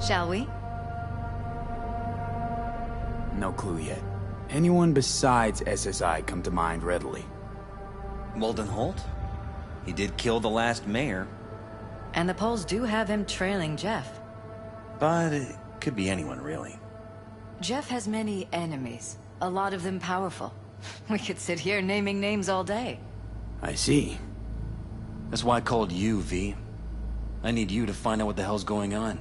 Shall we? No clue yet. Anyone besides SSI come to mind readily? Walden Holt? He did kill the last mayor. And the polls do have him trailing Jeff. But it could be anyone, really. Jeff has many enemies, a lot of them powerful. We could sit here naming names all day. I see. That's why I called you, V. I need you to find out what the hell's going on.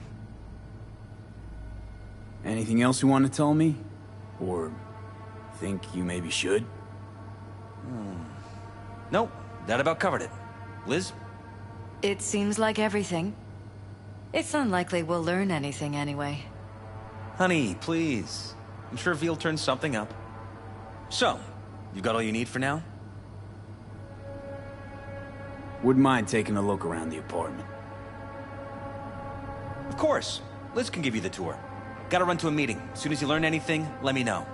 Anything else you want to tell me? Or think you maybe should? Nope, that about covered it. Liz? It seems like everything. It's unlikely we'll learn anything anyway. Honey, please. I'm sure V'll turn something up. So, you got all you need for now? Wouldn't mind taking a look around the apartment. Of course. Liz can give you the tour. Gotta run to a meeting. As soon as you learn anything, let me know.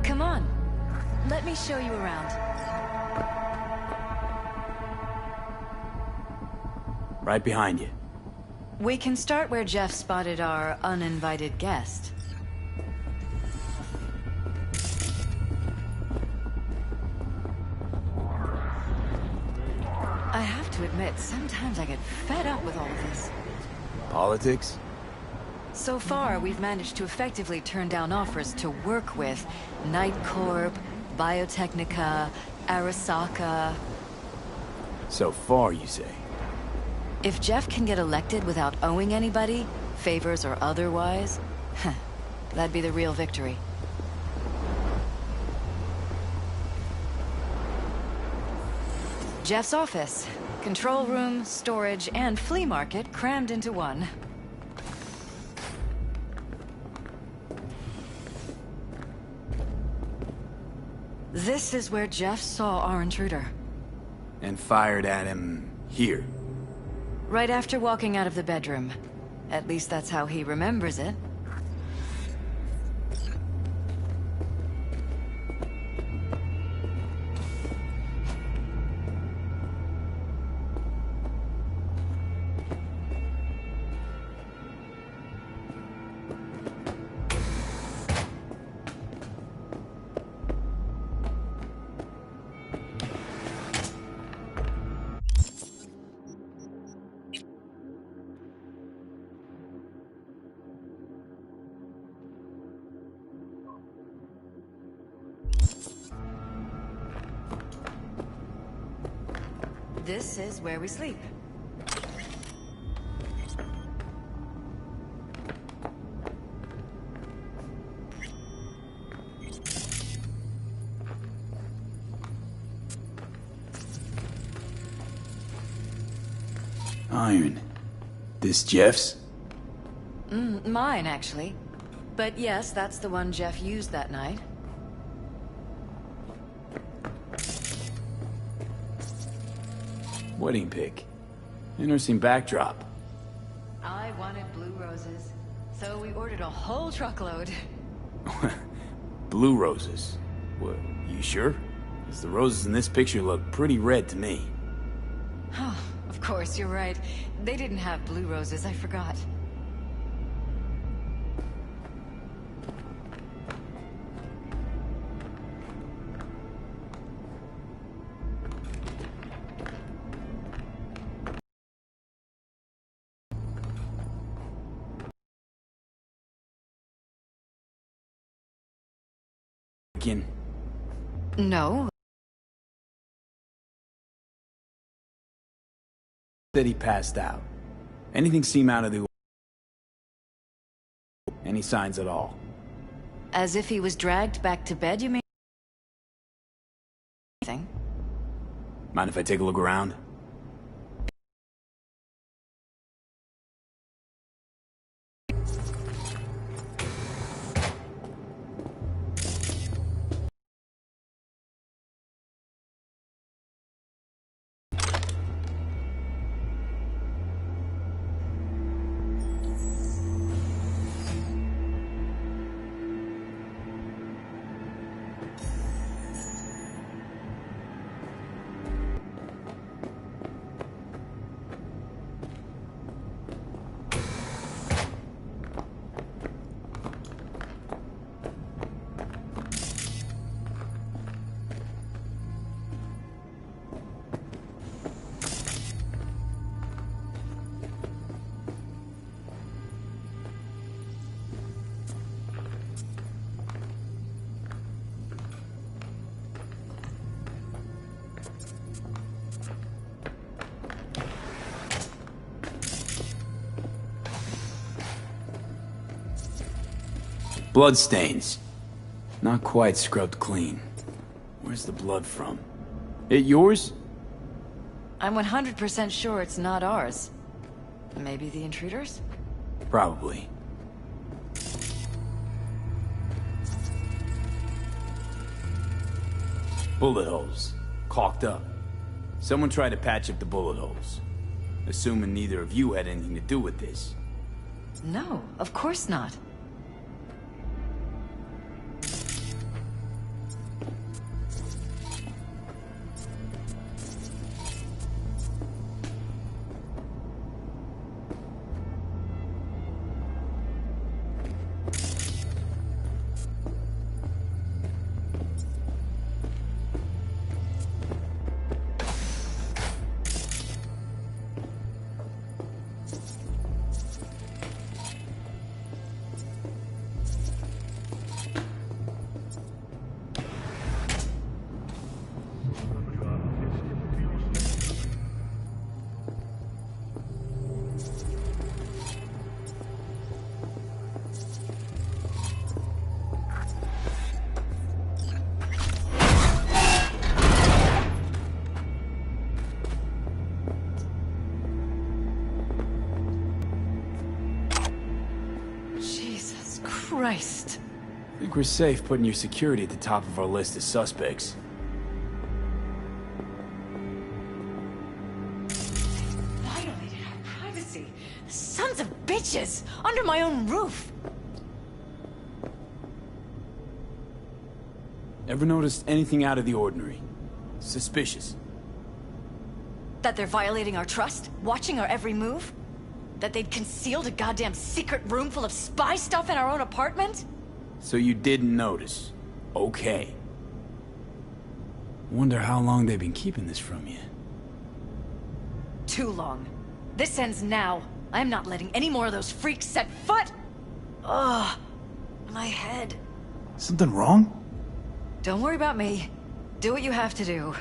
Come on. Let me show you around. Right behind you. We can start where Jeff spotted our uninvited guest. I have to admit, sometimes I get fed up with all of this. Politics? So far, we've managed to effectively turn down offers to work with Night Corp, Biotechnica, Arasaka. So far, you say? If Jeff can get elected without owing anybody, favors or otherwise, that'd be the real victory. Jeff's office. Control room, storage, and flea market crammed into one. This is where Jeff saw our intruder. And fired at him here. Right after walking out of the bedroom. At least that's how he remembers it. This is where we sleep. Iron. This Jeff's? Mine, actually. But yes, that's the one Jeff used that night. Wedding pic. Interesting backdrop. I wanted blue roses, so we ordered a whole truckload. Blue roses. What, you sure? Because the roses in this picture look pretty red to me. Oh, of course, you're right. They didn't have blue roses, I forgot. No. That he passed out. Anything seem out of the... Any signs at all? As if he was dragged back to bed, you mean? Anything? Mind if I take a look around? Bloodstains. Not quite scrubbed clean. Where's the blood from? It yours? I'm 100% sure it's not ours. Maybe the intruders? Probably. Bullet holes. Caulked up. Someone tried to patch up the bullet holes. Assuming neither of you had anything to do with this. No, of course not. Christ. I think we're safe putting your security at the top of our list of suspects. Violated our privacy. Sons of bitches! Under my own roof! Ever noticed anything out of the ordinary? Suspicious? That they're violating our trust? Watching our every move? That they'd concealed a goddamn secret room full of spy stuff in our own apartment? So you didn't notice. Okay. Wonder how long they've been keeping this from you. Too long. This ends now. I'm not letting any more of those freaks set foot! Ugh. My head. Something wrong? Don't worry about me. Do what you have to do.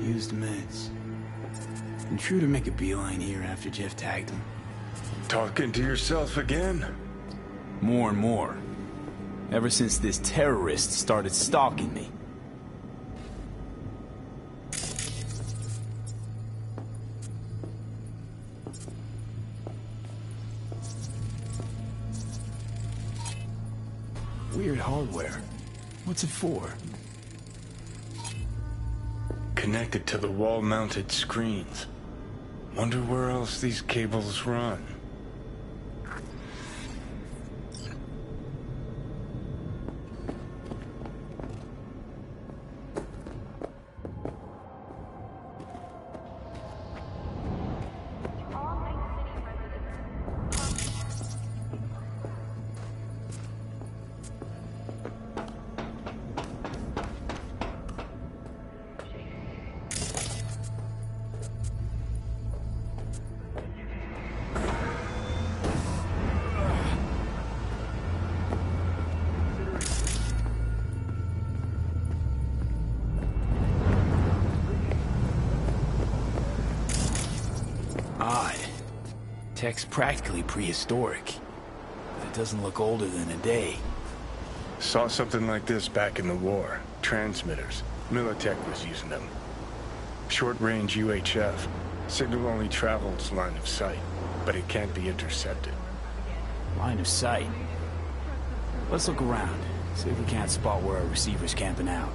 Used meds. Intruder make a beeline here after Jeff tagged him. Talking to yourself again? More and more. Ever since this terrorist started stalking me. Weird hardware. What's it for? Connected to the wall-mounted screens. Wonder where else these cables run. Tech's practically prehistoric. But it doesn't look older than a day. Saw something like this back in the war. Transmitters. Militech was using them. Short-range UHF. Signal only travels line of sight, but it can't be intercepted. Line of sight. Let's look around. See if we can't spot where our receiver's camping out.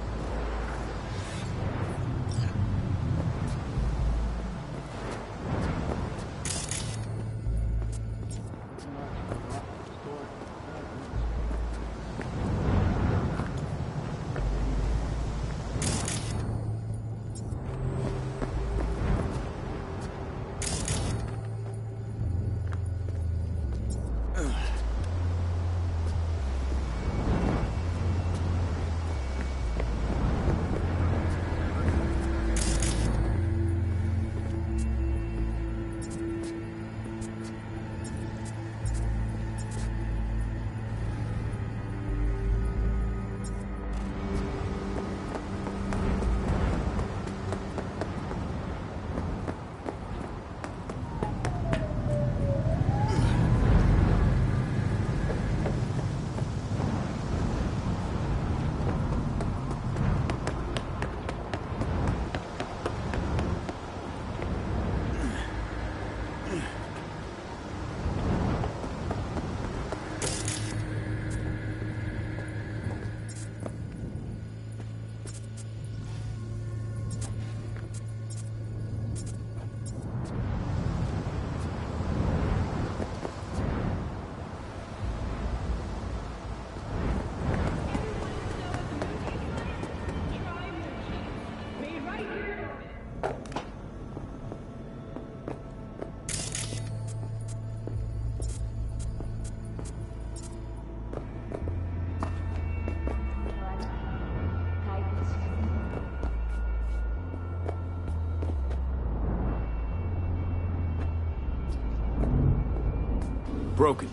Broken.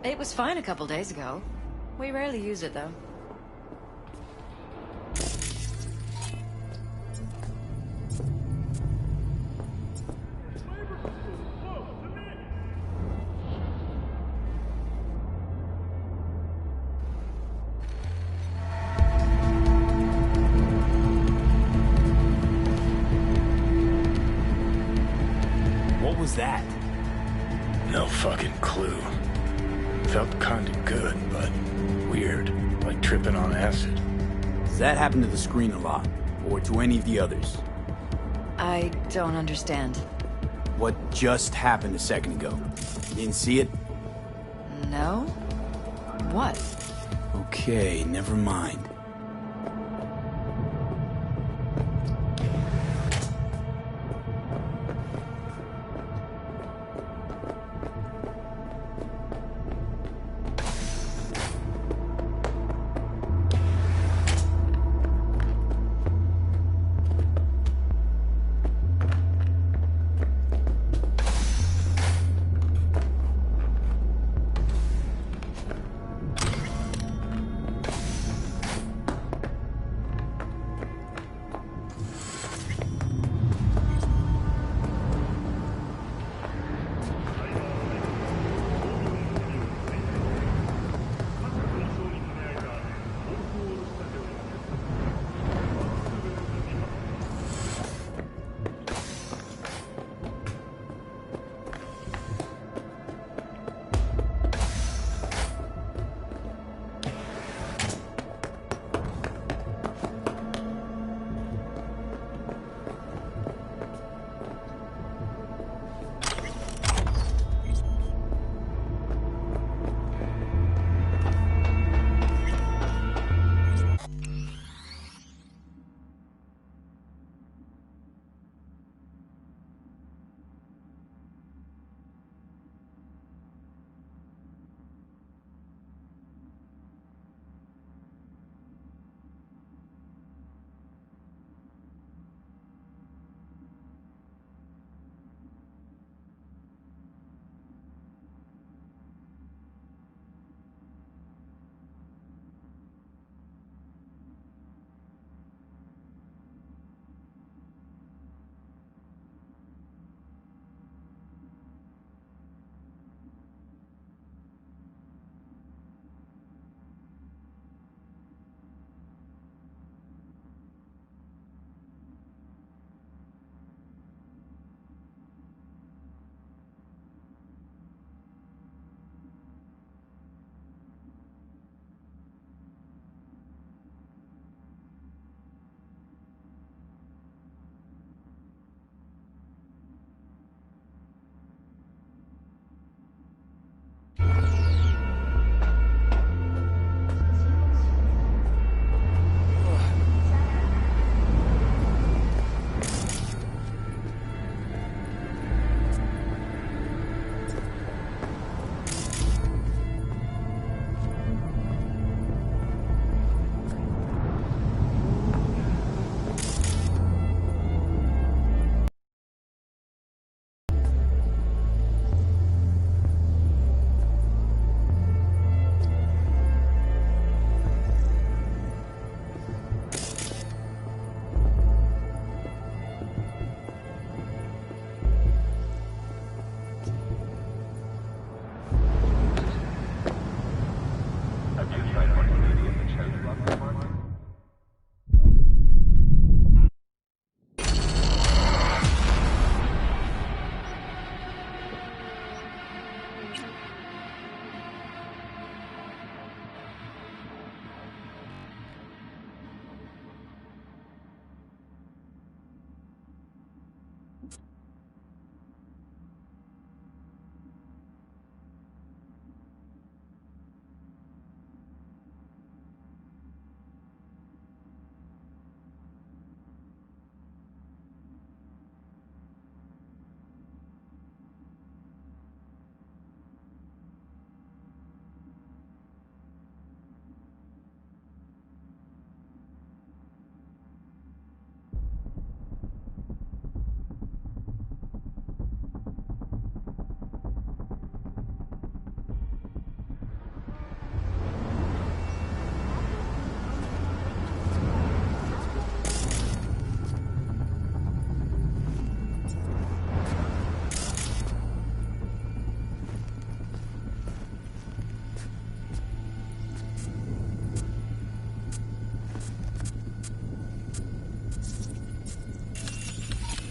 It was fine a couple days ago. We rarely use it, though. What was that? No fucking clue. Felt kinda good, but weird. Like tripping on acid. Does that happen to the screen a lot? Or to any of the others? I don't understand. What just happened a second ago? You didn't see it? No? What? Okay, never mind.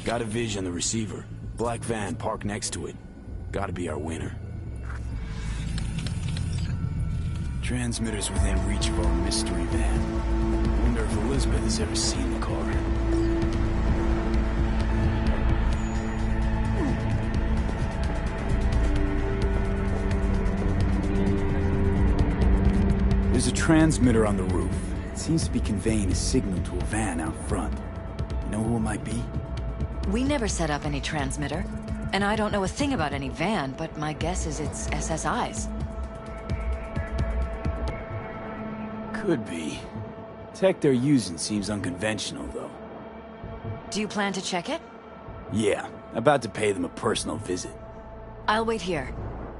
Got a vision on the receiver. Black van parked next to it. Gotta be our winner. Transmitter's within reach of our mystery van. Wonder if Elizabeth has ever seen the car. There's a transmitter on the roof. It seems to be conveying a signal to a van out front. You know who it might be? We never set up any transmitter. And I don't know a thing about any van, but my guess is it's SSI's. Could be. Tech they're using seems unconventional, though. Do you plan to check it? Yeah, about to pay them a personal visit. I'll wait here.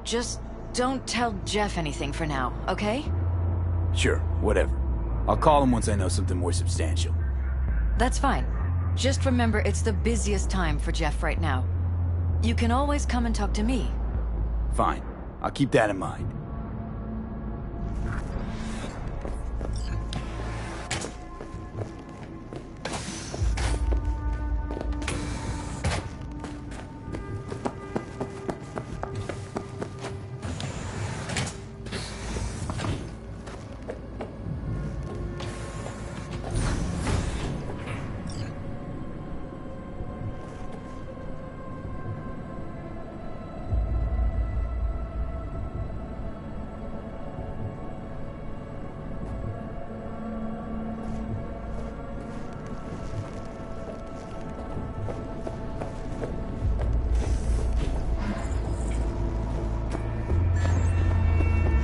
Just don't tell Jeff anything for now, okay? Sure, whatever. I'll call him once I know something more substantial. That's fine. Just remember it's the busiest time for Jeff right now. You can always come and talk to me. Fine. I'll keep that in mind.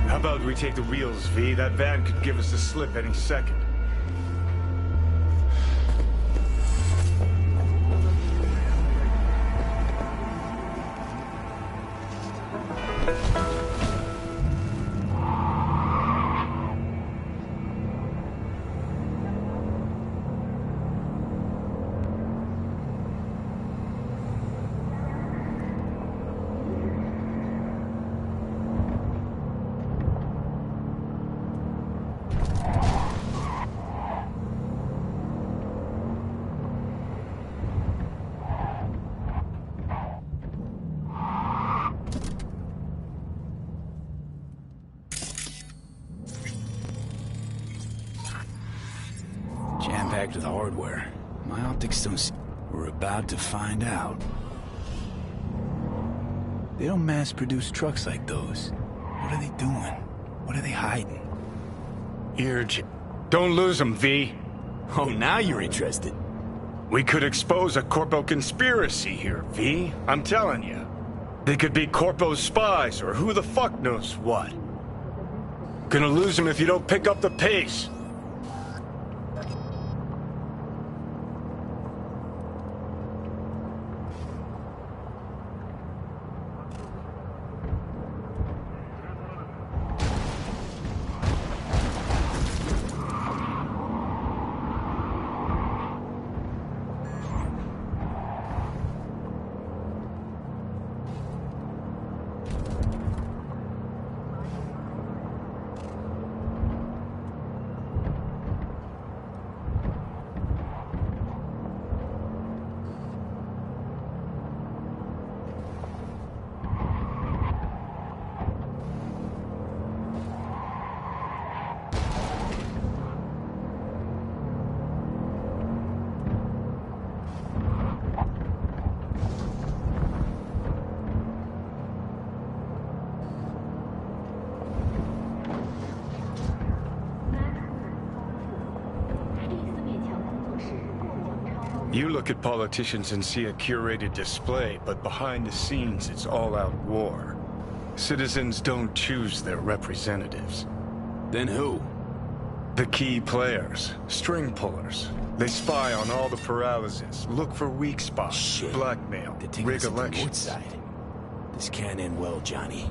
How about we take the wheels, V? That van could give us a slip any second. Jam-packed with hardware. My optics don't see... We're about to find out. They don't mass-produce trucks like those. What are they doing? What are they hiding? Here, don't lose them, V. Oh, now you're interested. We could expose a Corpo conspiracy here, V. I'm telling you. They could be Corpo's spies, or who the fuck knows what. Gonna lose them if you don't pick up the pace. You look at politicians and see a curated display, but behind the scenes it's all-out war. Citizens don't choose their representatives. Then who? The key players, string pullers. They spy on all the paralysis, look for weak spots, Shit. blackmail, They're taking rig us to the north elections. side. This can't end well, Johnny.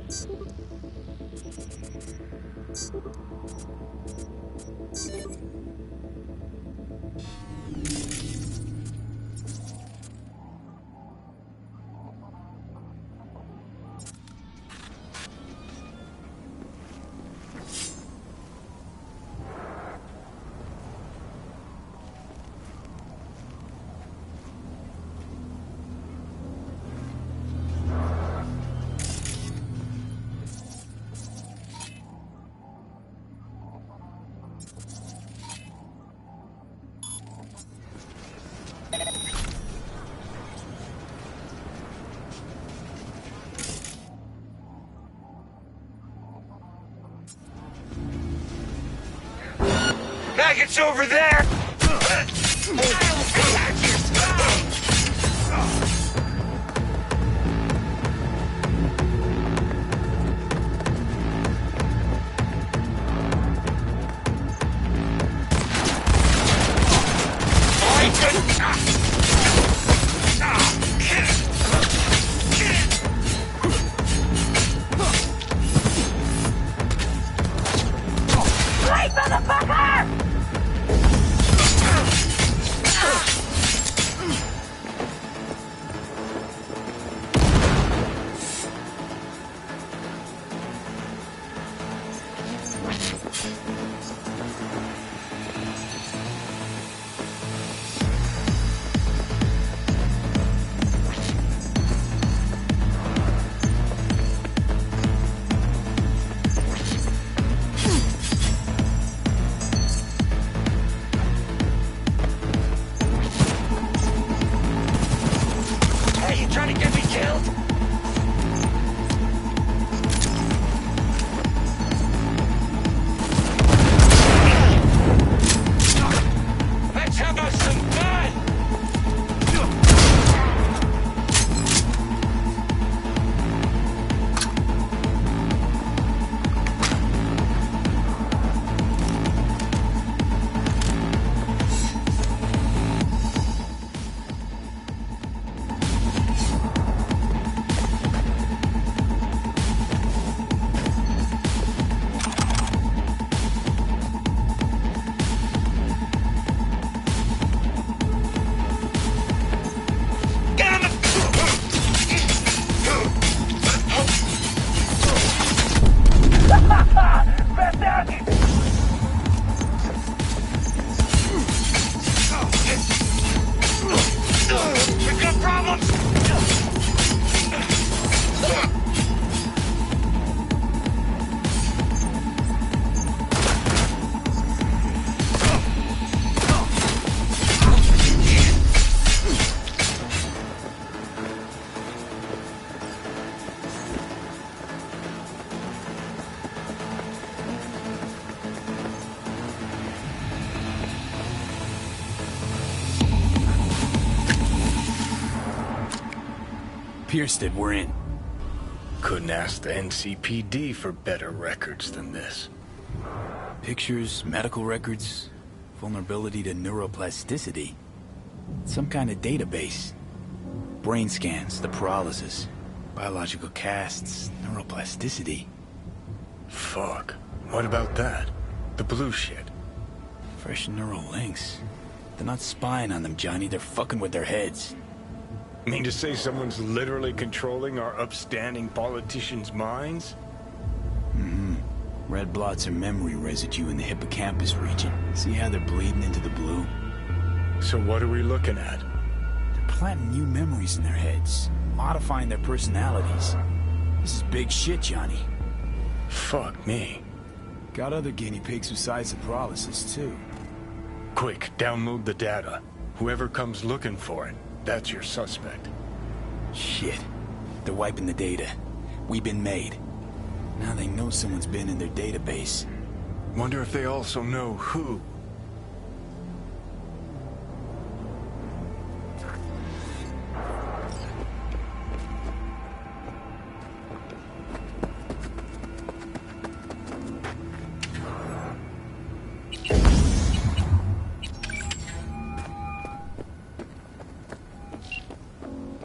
It's over there! Pierced it, we're in. Couldn't ask the NCPD for better records than this. Pictures, medical records, vulnerability to neuroplasticity. Some kind of database. Brain scans, the paralysis, biological casts, neuroplasticity. Fuck. What about that? The blue shit. Fresh neural links. They're not spying on them, Johnny. They're fucking with their heads. Mean to say someone's literally controlling our upstanding politicians' minds? Mm-hmm. Red blots are memory residue in the hippocampus region. See how they're bleeding into the blue? So what are we looking at? They're planting new memories in their heads, modifying their personalities. This is big shit, Johnny. Fuck me. Got other guinea pigs besides the paralysis, too. Quick, download the data. Whoever comes looking for it, that's your suspect. Shit. They're wiping the data. We've been made. Now they know someone's been in their database. Wonder if they also know who.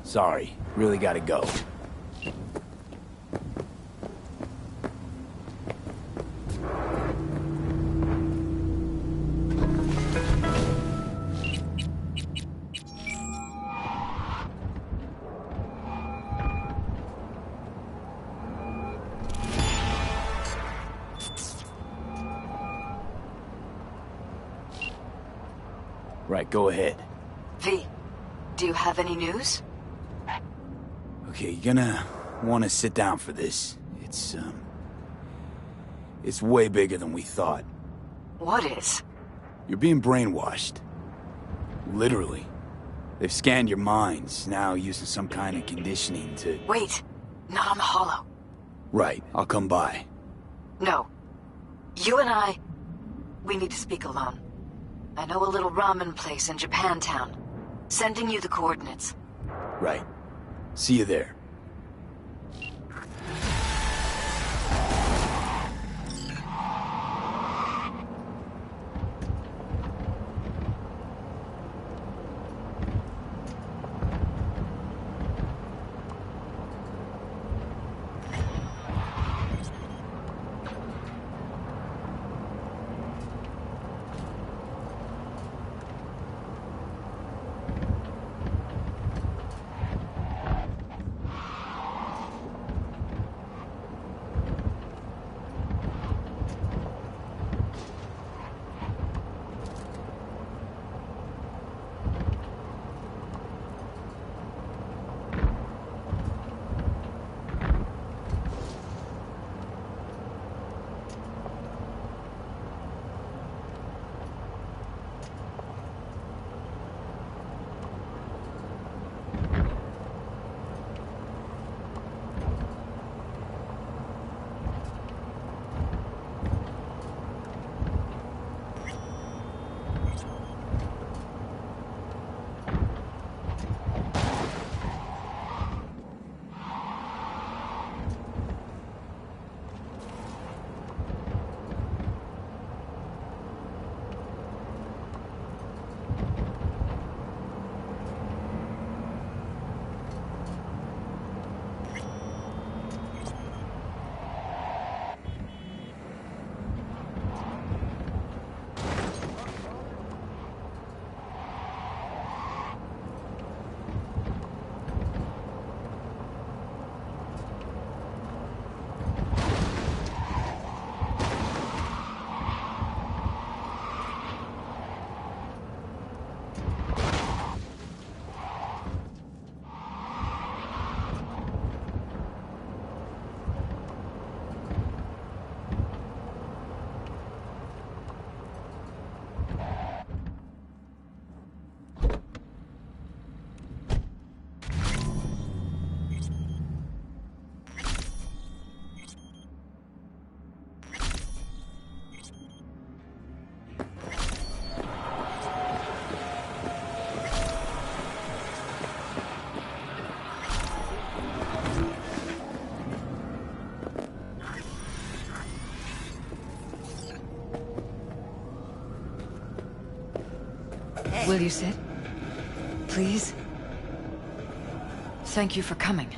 Sorry, really gotta go. Right, go ahead. V, do you have any news? Okay, you're gonna want to sit down for this. It's way bigger than we thought. What is? You're being brainwashed. Literally. They've scanned your minds, now using some kind of conditioning to... Wait, not on the holo. Right, I'll come by. No. You and we need to speak alone. I know a little ramen place in Japantown. Sending you the coordinates. Right. See you there. Will you sit? Please? Thank you for coming.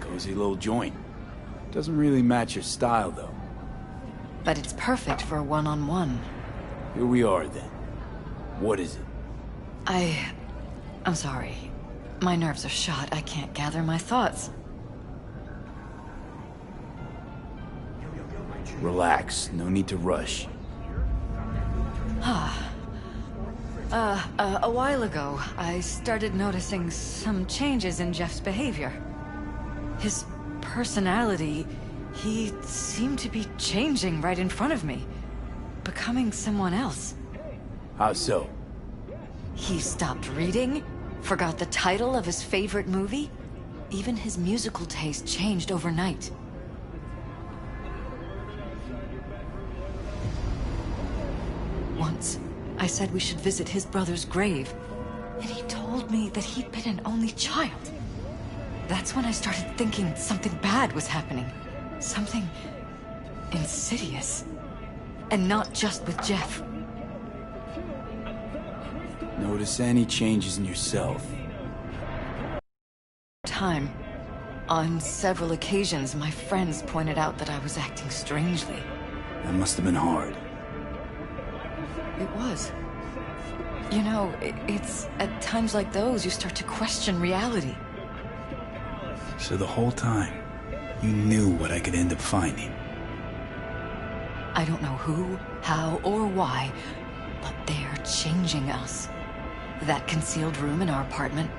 Cozy little joint. Doesn't really match your style, though. But it's perfect for a one-on-one. Here we are, then. What is it? I'm sorry. My nerves are shot. I can't gather my thoughts. Relax. No need to rush. A while ago, I started noticing some changes in Jeff's behavior. His personality, he seemed to be changing right in front of me. Becoming someone else. How so? He stopped reading, forgot the title of his favorite movie. Even his musical taste changed overnight. Once, I said we should visit his brother's grave, and he told me that he'd been an only child. That's when I started thinking something bad was happening. Something insidious. And not just with Jeff. Notice any changes in yourself? Time. On several occasions, my friends pointed out that I was acting strangely. That must have been hard. It was. You know, it's at times like those you start to question reality. So the whole time, You knew what I could end up finding. I don't know who, how, or why, but they're changing us. That concealed room in our apartment,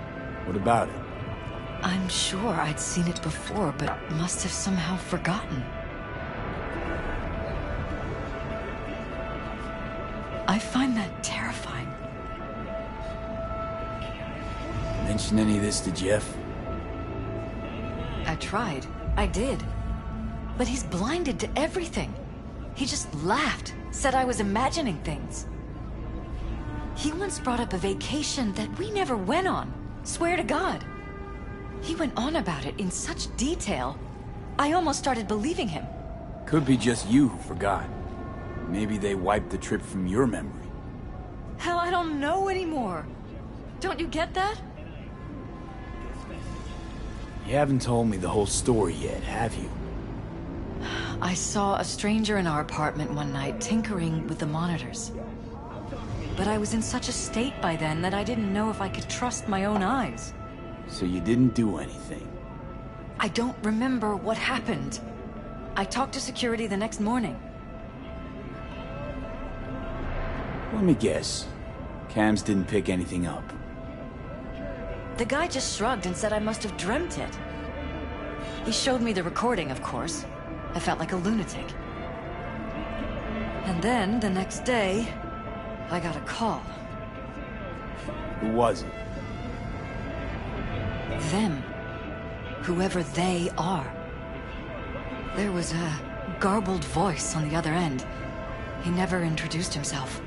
What about it? I'm sure I'd seen it before, but must have somehow forgotten. I find that terrifying. Mention any of this to Jeff? I tried. I did. But he's blinded to everything. He just laughed, said I was imagining things. He once brought up a vacation that we never went on. Swear to God. He went on about it in such detail, I almost started believing him. Could be just you who forgot. Maybe they wiped the trip from your memory. Hell, I don't know anymore. Don't you get that? You haven't told me the whole story yet, have you? I saw a stranger in our apartment one night tinkering with the monitors. But I was in such a state by then that I didn't know if I could trust my own eyes. So you didn't do anything? I don't remember what happened. I talked to security the next morning. Let me guess. Cams didn't pick anything up. The guy just shrugged and said I must have dreamt it. He showed me the recording, of course. I felt like a lunatic. And then, the next day, I got a call. Who was it? Them. Whoever they are. There was a garbled voice on the other end. He never introduced himself.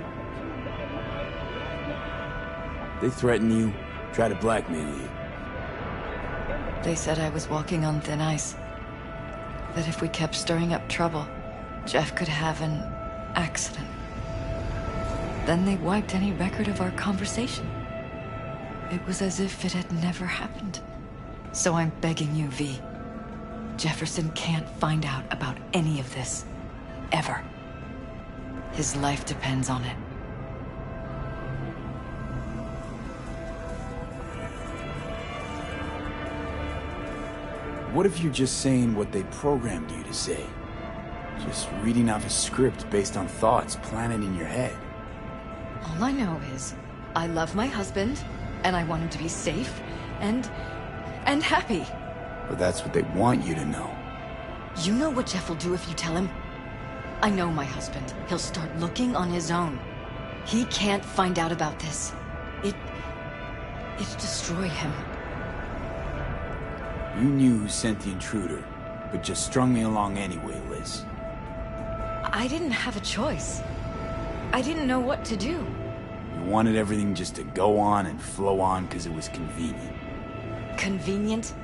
They threaten you, try to blackmail you. They said I was walking on thin ice. That if we kept stirring up trouble, Jeff could have an accident. Then they wiped any record of our conversation. It was as if it had never happened. So I'm begging you, V. Jefferson can't find out about any of this. Ever. His life depends on it. What if you're just saying what they programmed you to say? Just reading off a script based on thoughts planted in your head. All I know is, I love my husband, and I want him to be safe, and happy. But that's what they want you to know. You know what Jeff will do if you tell him? I know my husband. He'll start looking on his own. He can't find out about this. It'd destroy him. You knew who sent the intruder, but just strung me along anyway, Liz. I didn't have a choice. I didn't know what to do. You wanted everything just to go on and flow on because it was convenient. Convenient?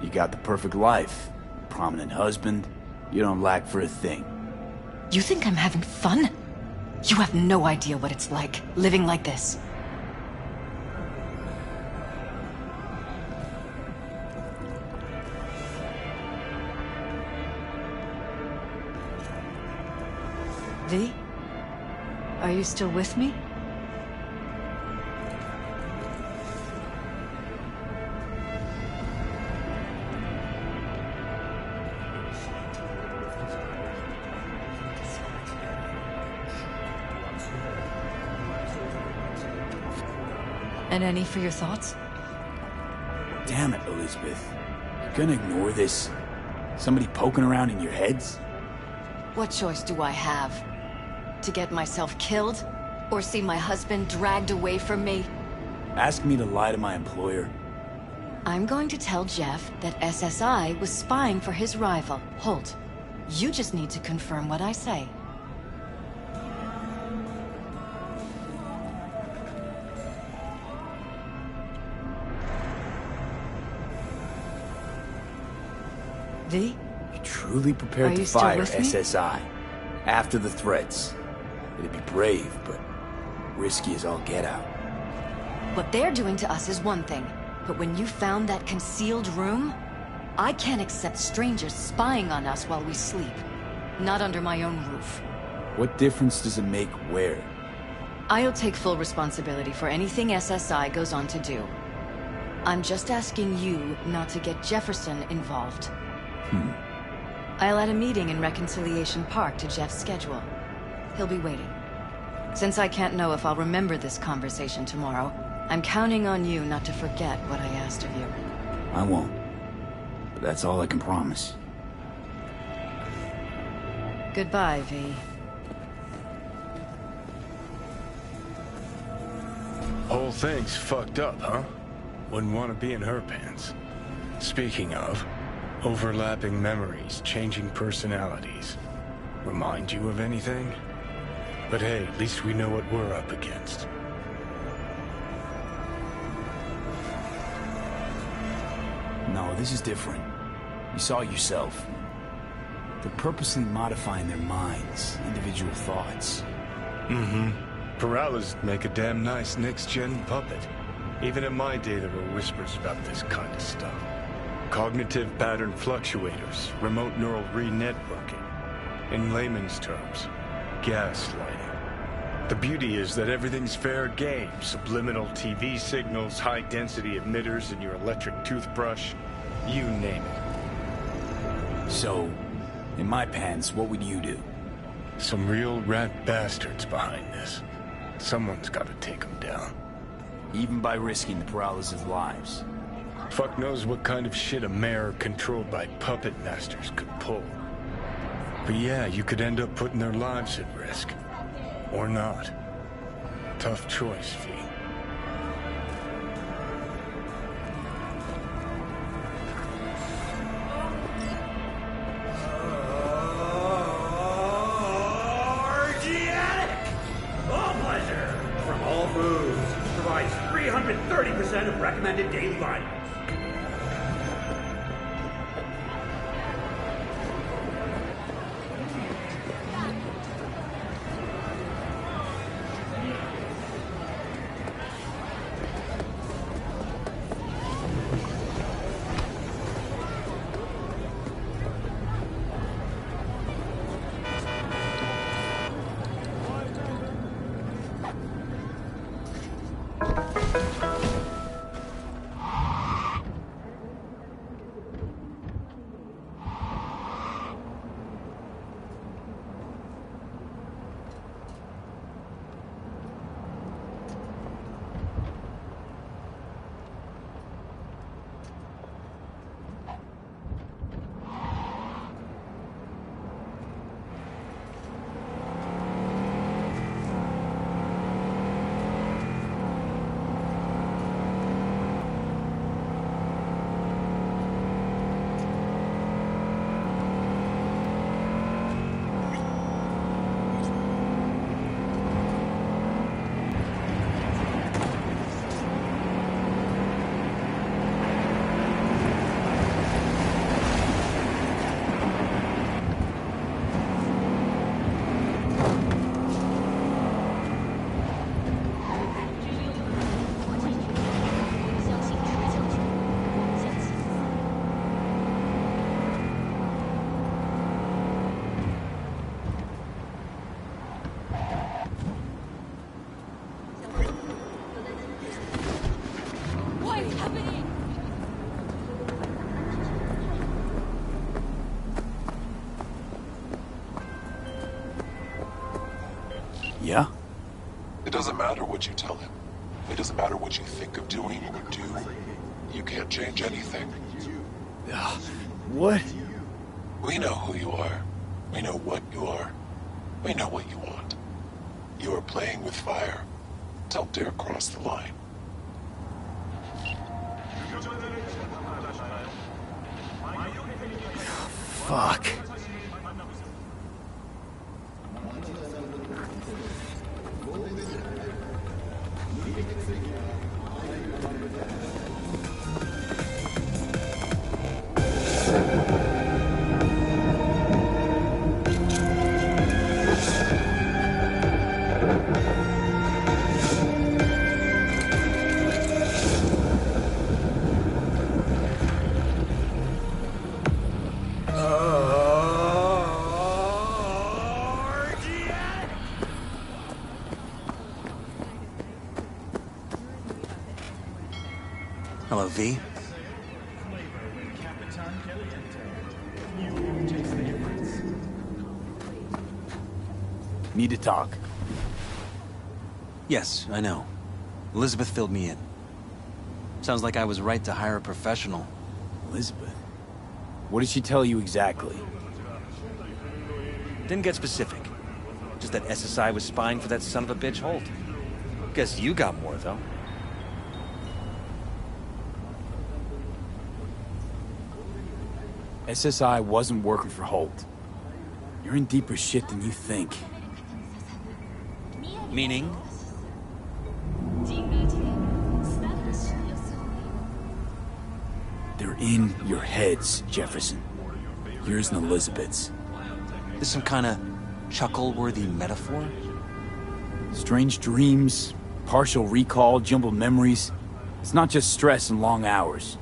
You got the perfect life. Prominent husband. You don't lack for a thing. You think I'm having fun? You have no idea what it's like, living like this. V? Are you still with me? And any for your thoughts? Damn it, Elizabeth. You gonna ignore this? Somebody poking around in your heads? What choice do I have? To get myself killed? Or see my husband dragged away from me? Ask me to lie to my employer? I'm going to tell Jeff that SSI was spying for his rival, Holt. You just need to confirm what I say. V? You truly prepared Are to you still fire with me? SSI? After the threats. It'd be brave, but risky as all get out. What they're doing to us is one thing, but when you found that concealed room, I can't accept strangers spying on us while we sleep. Not under my own roof. What difference does it make where? I'll take full responsibility for anything SSI goes on to do. I'm just asking you not to get Jefferson involved. I'll add a meeting in Reconciliation Park to Jeff's schedule. He'll be waiting. Since I can't know if I'll remember this conversation tomorrow, I'm counting on you not to forget what I asked of you. I won't. But that's all I can promise. Goodbye, V. Whole thing's fucked up, huh? Wouldn't want to be in her pants. Speaking of, overlapping memories, changing personalities. Remind you of anything? But hey, at least we know what we're up against. No, this is different. You saw it yourself. They're purposely modifying their minds, individual thoughts. Mm-hmm. Paralla's make a damn nice next-gen puppet. Even in my day, there were whispers about this kind of stuff. Cognitive pattern fluctuators, remote neural re-networking. In layman's terms, gaslighting. The beauty is that everything's fair game. Subliminal TV signals, high-density emitters in your electric toothbrush. You name it. So, in my pants, what would you do? Some real rat bastards behind this. Someone's got to take them down. Even by risking the Paralysis' lives. Fuck knows what kind of shit a mayor controlled by puppet masters could pull. But yeah, you could end up putting their lives at risk. Or not. Tough choice, V. All foods provides 330% of recommended daily vitamins. Yeah? It doesn't matter what you tell him. It doesn't matter what you think of doing or do. You can't change anything. What? We know who you are. We know what you are. We know what you want. You are playing with fire. Don't dare cross the line. Fuck. Hello, V. Need to talk. Yes, I know. Elizabeth filled me in. Sounds like I was right to hire a professional. Elizabeth? What did she tell you exactly? Didn't get specific. Just that SSI was spying for that son of a bitch Holt. Guess you got more, though. SSI wasn't working for Holt. You're in deeper shit than you think. Meaning? They're in your heads, Jefferson. Yours and Elizabeth's. This some kind of chuckle-worthy metaphor? Strange dreams, partial recall, jumbled memories. It's not just stress and long hours.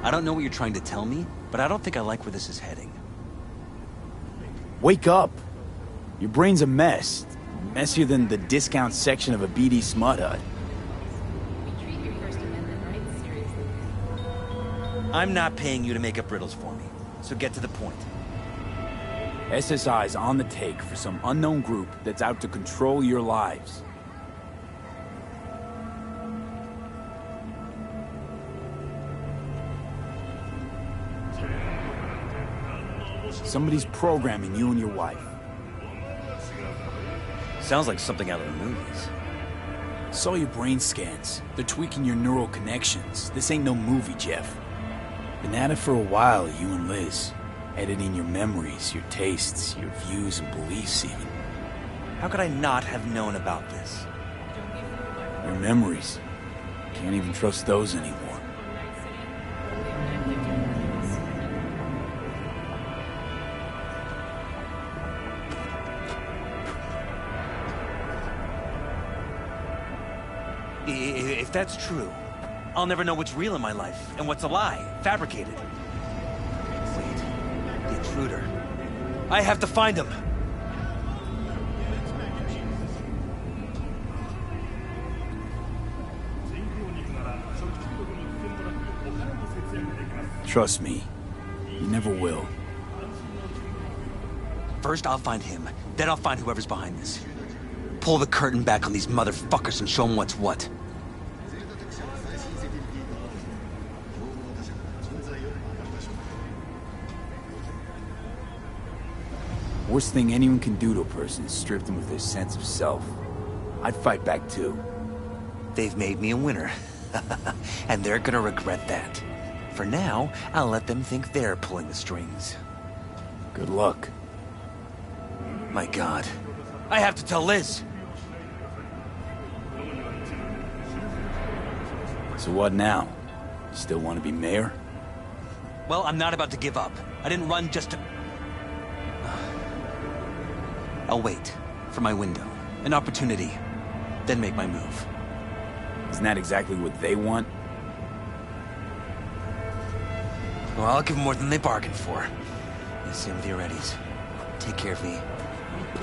I don't know what you're trying to tell me, but I don't think I like where this is heading. Wake up! Your brain's a mess. Messier than the discount section of a BD smut hut. I'm not paying you to make up riddles for me, so get to the point. SSI's on the take for some unknown group that's out to control your lives. Somebody's programming you and your wife. Sounds like something out of the movies. Saw your brain scans. They're tweaking your neural connections. This ain't no movie, Jeff. Been at it for a while, you and Liz. Editing your memories, your tastes, your views and beliefs even. How could I not have known about this? Your memories. Can't even trust those anymore. If that's true, I'll never know what's real in my life and what's a lie, fabricated. Wait, the intruder. I have to find him. Trust me, you never will. First I'll find him, then I'll find whoever's behind this. Pull the curtain back on these motherfuckers and show them what's what. Worst thing anyone can do to a person is strip them of their sense of self. I'd fight back too. They've made me a winner. And they're gonna regret that. For now, I'll let them think they're pulling the strings. Good luck. My God. I have to tell Liz! So what now? Still want to be mayor? Well, I'm not about to give up. I didn't run just to... I'll wait for my window, an opportunity, then make my move. Isn't that exactly what they want? Well, I'll give them more than they bargained for. And same with your Eddies. Take care, V.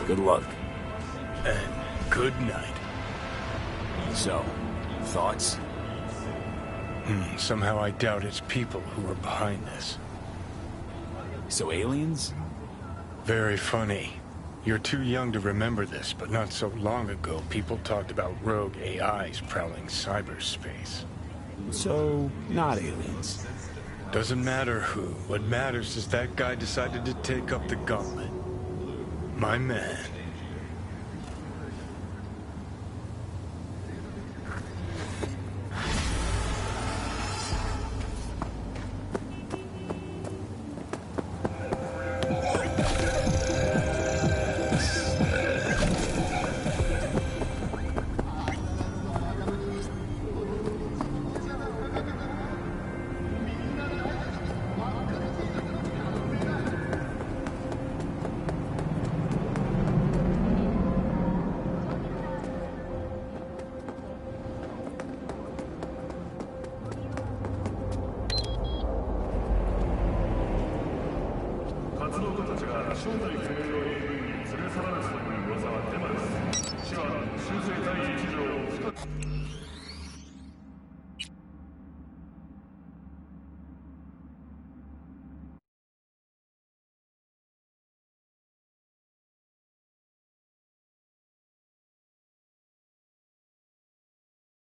Good luck. And good night. So, thoughts? Somehow I doubt it's people who are behind this. So aliens? Very funny. You're too young to remember this, but not so long ago, people talked about rogue AIs prowling cyberspace. So, not aliens. Doesn't matter who. What matters is that guy decided to take up the gauntlet. My man.